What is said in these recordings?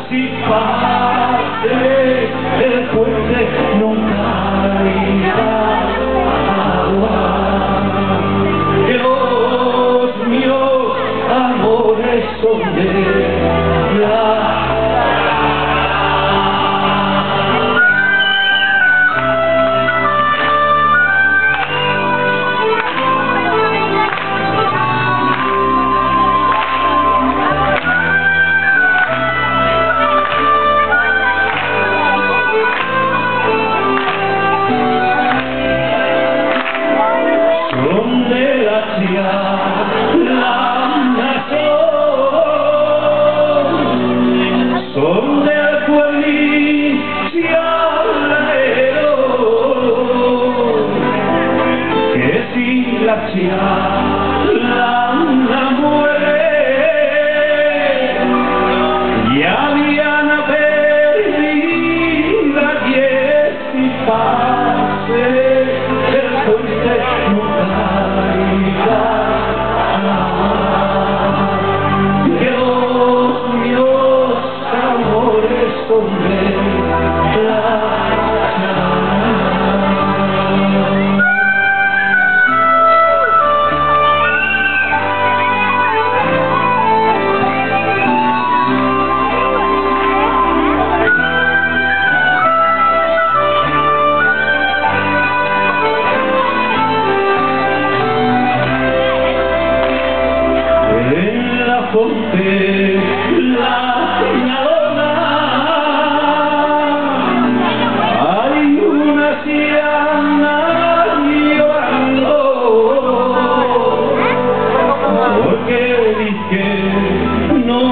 Si pase el puente nunca irá agua. Dios mío, amores son de la son del pueblín cialanero, que si la cialana muere, ya Diana perdida y si pase el puente nunca irá. Ponte la señalona, hay una ciana llorando, porque dije no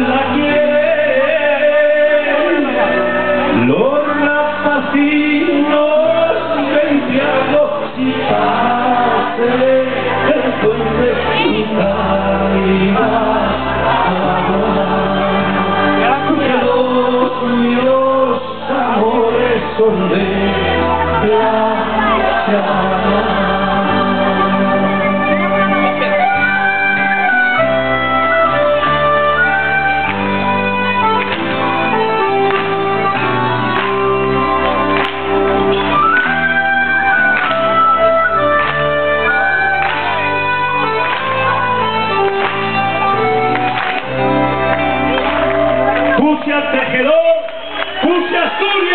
la quieren los rapacinos limpiados si pase el puente y caerá. Son de la cialana. Puse al tejedor, puse a Asturias.